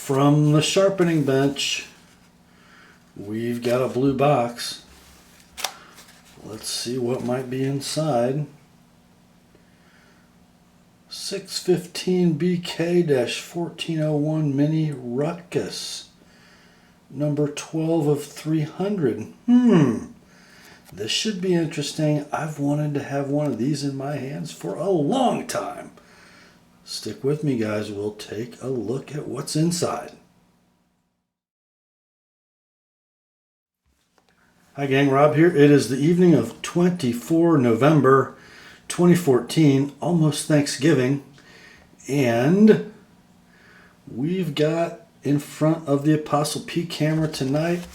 From the sharpening bench, we've got a blue box. Let's see what might be inside. 615 BK-1401 Mini Rukus. Number 12 of 300. This should be interesting. I've wanted to have one of these in my hands for a long time. Stick with me, guys. We'll take a look at what's inside. Hi gang, Rob here. It is the evening of 24 November 2014, almost Thanksgiving, and we've got in front of the TheApostleP camera tonight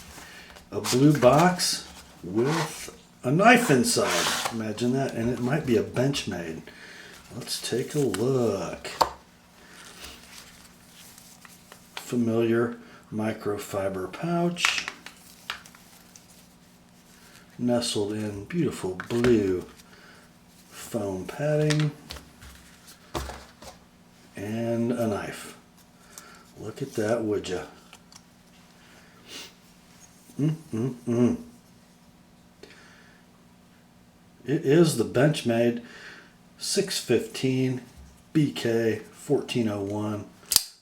a blue box with a knife inside. Imagine that, and it might be a Benchmade. Let's take a look. Familiar microfiber pouch, nestled in beautiful blue foam padding, and a knife. Look at that, would ya? It is the Benchmade 615 BK-1401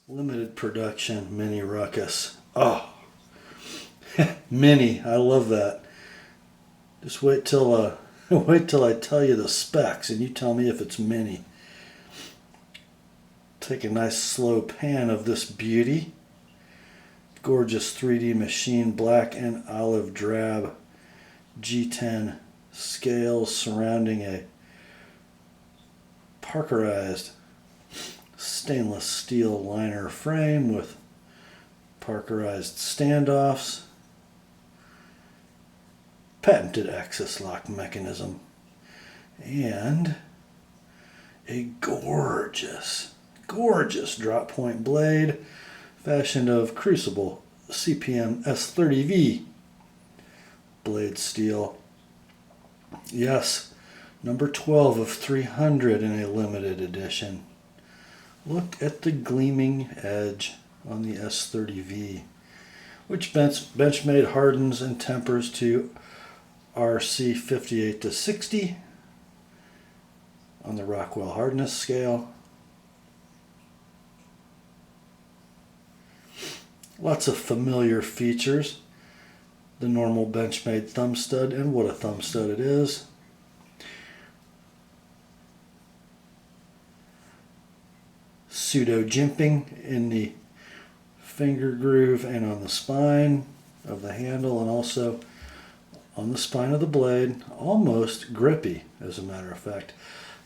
limited production Mini Rukus. Oh, Mini, I love that. Just wait till I tell you the specs and you tell me if it's mini. Take a nice slow pan of this beauty. Gorgeous 3D machine black and olive drab G10 scales surrounding a parkerized stainless steel liner frame with parkerized standoffs. Patented access lock mechanism, and a gorgeous drop point blade fashioned of crucible CPM S30V blade steel. Yes, number 12 of 300 in a limited edition. Look at the gleaming edge on the S30V, which Benchmade hardens and tempers to RC 58 to 60 on the Rockwell hardness scale. Lots of familiar features. The normal Benchmade thumb stud, and what a thumb stud it is. Pseudo jimping in the finger groove and on the spine of the handle, and also on the spine of the blade, almost grippy, as a matter of fact.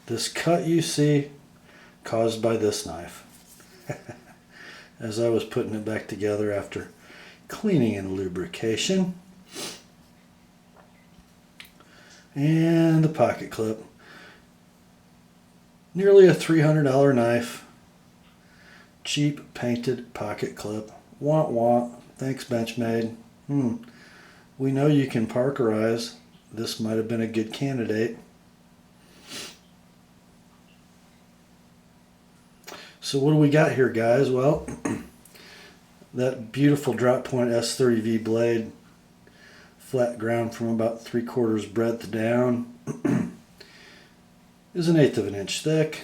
This cut you see, caused by this knife. As I was putting it back together after cleaning and lubrication. And the pocket clip. Nearly a $300 knife. Cheap painted pocket clip. Wah wah. Thanks, Benchmade. We know you can parkerize. This might have been a good candidate. So what do we got here, guys? Well, that beautiful drop point S30V blade, flat ground from about 3/4 breadth down, is 1/8 of an inch thick,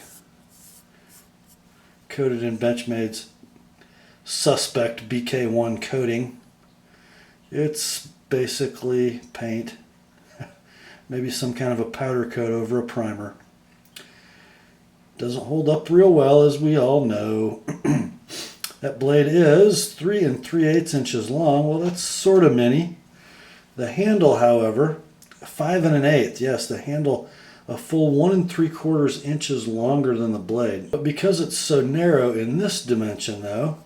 coated in Benchmade's suspect BK1 coating. It's basically paint, maybe some kind of a powder coat over a primer. Doesn't hold up real well, as we all know. That blade is 3 3/8 inches long. Well, that's sort of mini. The handle, however, 5 1/8. Yes, the handle a full 1 3/4 inches longer than the blade. But because it's so narrow in this dimension, though,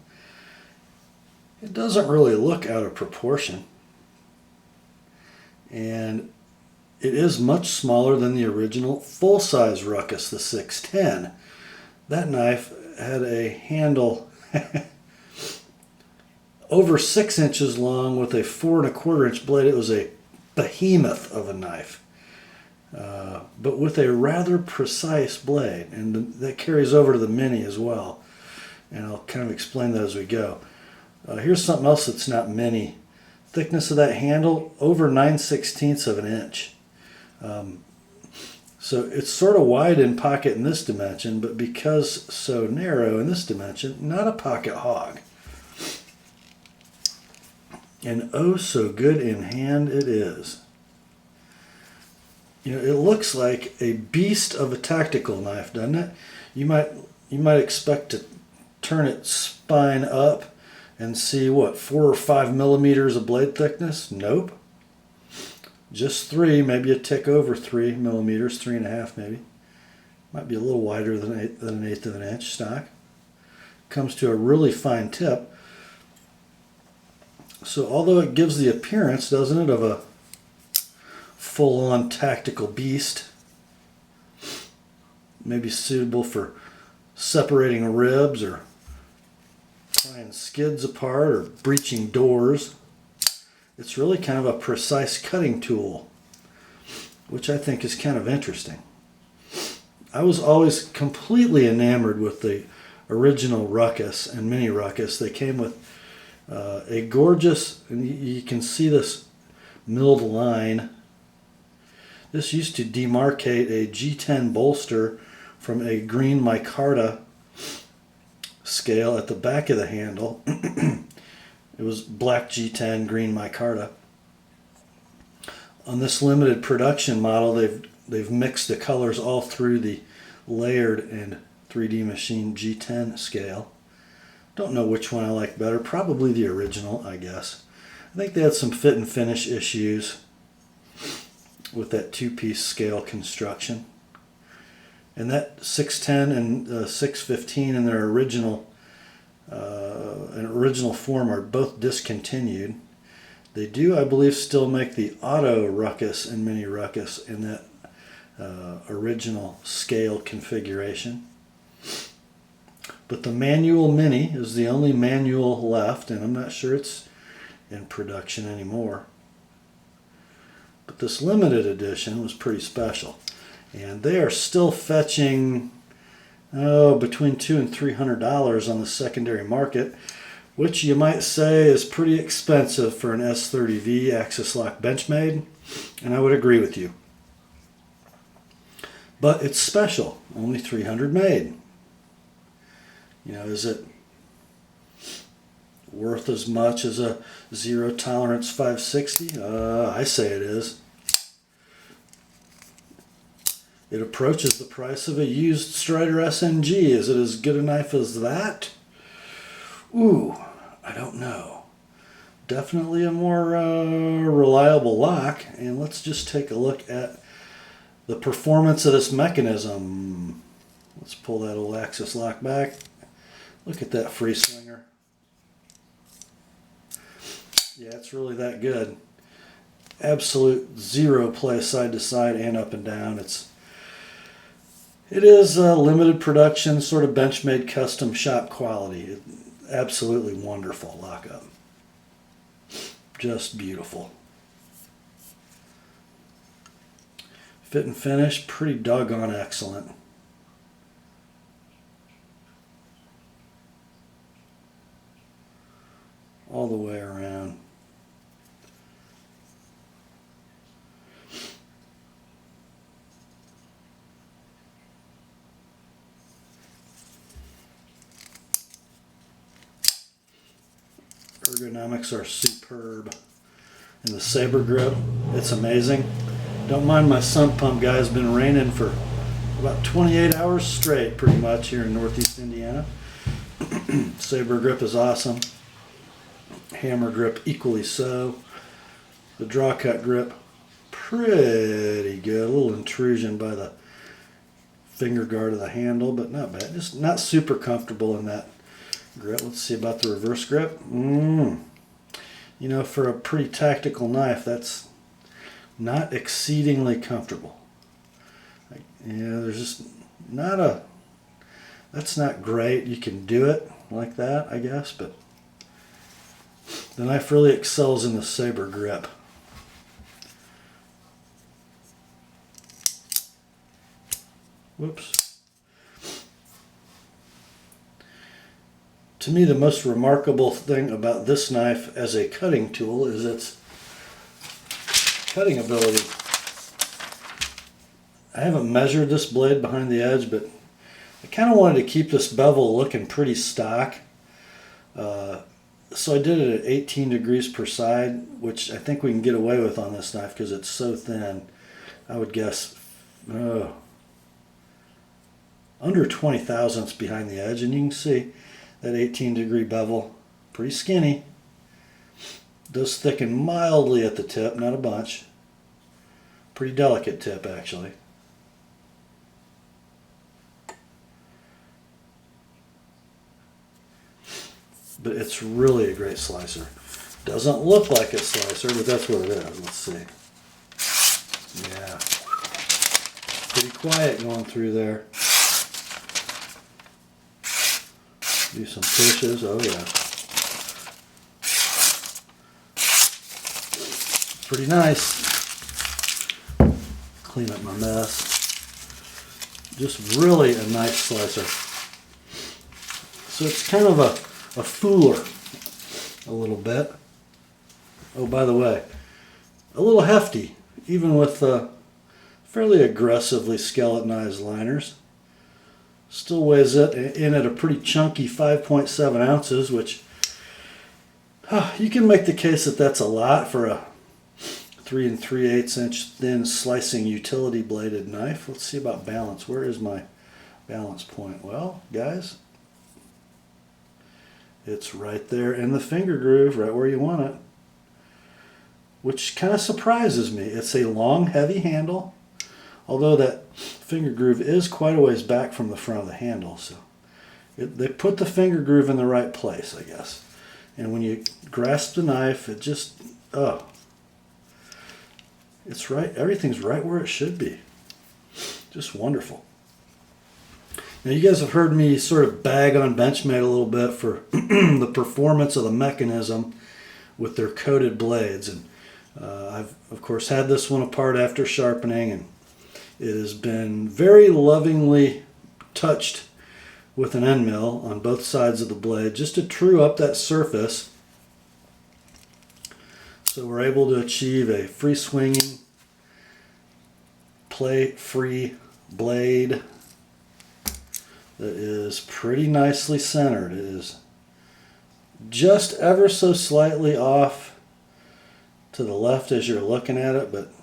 it doesn't really look out of proportion. And it is much smaller than the original full-size Rukus, the 610. That knife had a handle over 6 inches long with a 4 1/4 inch blade. It was a behemoth of a knife, but with a rather precise blade, and that carries over to the Mini as well. And I'll kind of explain that as we go. Here's something else that's not mini. Thickness of that handle, over 9/16 of an inch. So it's sort of wide in pocket in this dimension, but because so narrow in this dimension, not a pocket hog. And oh, so good in hand it is. You know, it looks like a beast of a tactical knife, doesn't it? You might expect to turn its spine up and see what, 4 or 5 millimeters of blade thickness? Nope. Just 3, maybe a tick over 3 millimeters, 3.5 maybe. Might be a little wider than an eighth of an inch stock. Comes to a really fine tip. So although it gives the appearance, doesn't it, of a full-on tactical beast, maybe suitable for separating ribs or prying skids apart or breaching doors, it's really kind of a precise cutting tool, which I think is kind of interesting. I was always completely enamored with the original Rukus and Mini Rukus. They came with a gorgeous, and you can see this milled line. This used to demarcate a G10 bolster from a green micarta scale at the back of the handle. It was black G10, green micarta. On this limited production model, they've mixed the colors all through the layered and 3D machine G10 scale. Don't know which one I like better. Probably the original, I guess. I think they had some fit and finish issues with that two-piece scale construction. And that 610 and 615 in their original form are both discontinued. They do, I believe, still make the Auto Rukus and Mini Rukus in that original scale configuration. But the manual Mini is the only manual left, and I'm not sure it's in production anymore. But this limited edition was pretty special. And they are still fetching between $200 and $300 on the secondary market, which you might say is pretty expensive for an S30V Axis Lock Benchmade, and I would agree with you. But it's special, only 300 made. You know, is it worth as much as a zero tolerance 560? I say it is. It approaches the price of a used Strider SNG. Is it as good a knife as that? Ooh, I don't know. Definitely a more reliable lock. And let's just take a look at the performance of this mechanism. Let's pull that old Axis lock back. Look at that free swinger. Yeah, it's really that good. Absolute zero play side to side and up and down. It is a limited production, sort of Benchmade custom shop quality. Absolutely wonderful lockup. Just beautiful. Fit and finish, pretty doggone excellent. All the way around. Ergonomics are superb. And the saber grip, it's amazing. Don't mind my sump pump, guys. Been raining for about 28 hours straight, pretty much, here in Northeast Indiana. Saber grip is awesome. Hammer grip equally so. The draw cut grip, pretty good. A little intrusion by the finger guard of the handle, but not bad. Just not super comfortable in that grip. Let's see about the reverse grip. You know, for a pretty tactical knife, that's not exceedingly comfortable. Yeah, there's just not a, that's not great. You can do it like that, I guess, but the knife really excels in the saber grip. Whoops. To me, the most remarkable thing about this knife as a cutting tool is its cutting ability. I haven't measured this blade behind the edge, but I kind of wanted to keep this bevel looking pretty stock. So I did it at 18 degrees per side, which I think we can get away with on this knife because it's so thin. I would guess under 20 thousandths behind the edge, and you can see that 18-degree bevel, pretty skinny. Does thicken mildly at the tip, not a bunch. Pretty delicate tip, actually. But it's really a great slicer. Doesn't look like a slicer, but that's what it is. Let's see. Yeah. Pretty quiet going through there. Do some pushes. Oh yeah. Pretty nice. Clean up my mess. Just really a nice slicer. So it's kind of a fooler a little bit. Oh, by the way, a little hefty, even with fairly aggressively skeletonized liners. Still weighs it in at a pretty chunky 5.7 ounces, which you can make the case that that's a lot for a 3 3/8 inch thin slicing utility bladed knife. Let's see about balance. Where is my balance point? Well, guys, it's right there in the finger groove, right where you want it, which kind of surprises me. It's a long, heavy handle, although that finger groove is quite a ways back from the front of the handle, so they put the finger groove in the right place, I guess. And when you grasp the knife, it just, it's right, everything's right where it should be. Just wonderful. Now you guys have heard me sort of bag on Benchmade a little bit for the performance of the mechanism with their coated blades. And I've, of course, had this one apart after sharpening, and it has been very lovingly touched with an end mill on both sides of the blade just to true up that surface. So we're able to achieve a free swinging, play-free blade that is pretty nicely centered. It is just ever so slightly off to the left as you're looking at it, but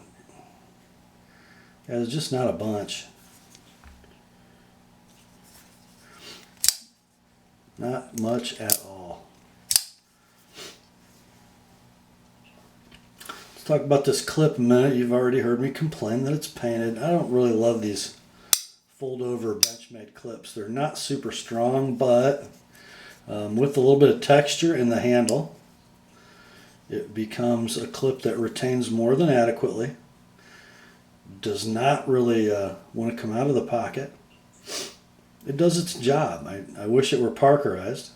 it's just not a bunch. Not much at all. Let's talk about this clip a minute. You've already heard me complain that it's painted. I don't really love these fold over Benchmade clips. They're not super strong, but with a little bit of texture in the handle, it becomes a clip that retains more than adequately. Does not really want to come out of the pocket. It does its job. I wish it were Parkerized,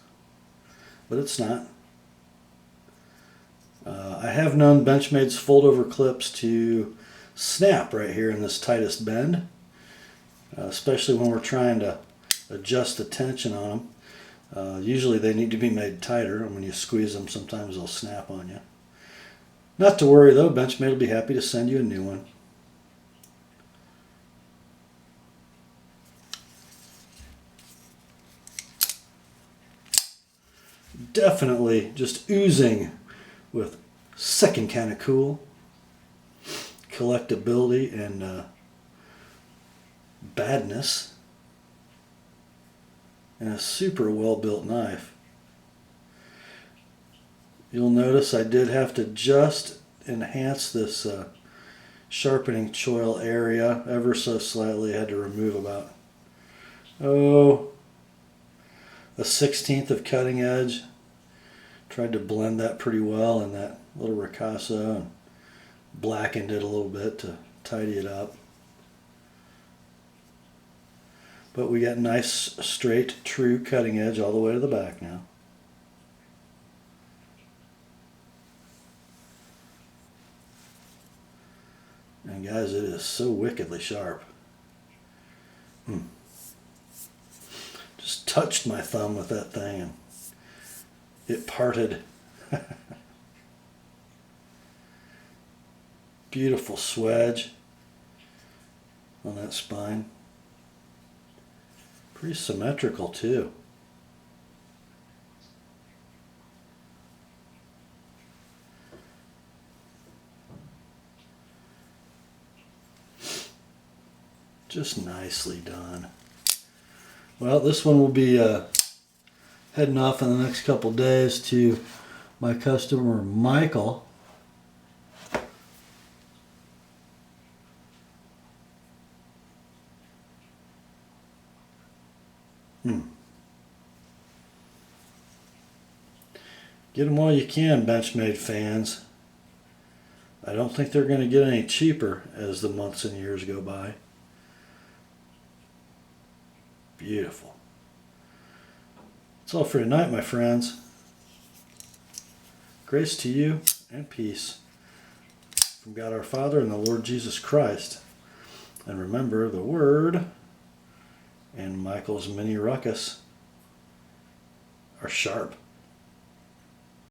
but it's not. I have known Benchmade's fold over clips to snap right here in this tightest bend, especially when we're trying to adjust the tension on them. Usually they need to be made tighter, and when you squeeze them sometimes they'll snap on you. Not to worry though, Benchmade will be happy to send you a new one. Definitely just oozing with second kind of cool collectability and badness, and a super well built knife. You'll notice I did have to just enhance this sharpening choil area ever so slightly. I had to remove about a 1/16 of cutting edge. Tried to blend that pretty well in that little ricasso and blackened it a little bit to tidy it up. But we got nice, straight, true cutting edge all the way to the back now. And guys, it is so wickedly sharp. Just touched my thumb with that thing and it parted. Beautiful swedge on that spine. Pretty symmetrical too. Just nicely done. Well, this one will be heading off in the next couple days to my customer Michael. Get them while you can, Benchmade fans. I don't think they're going to get any cheaper as the months and years go by. Beautiful. That's all for tonight, my friends. Grace to you and peace from God our Father and the Lord Jesus Christ. And remember, the Word and Michael's Mini Rukus are sharp.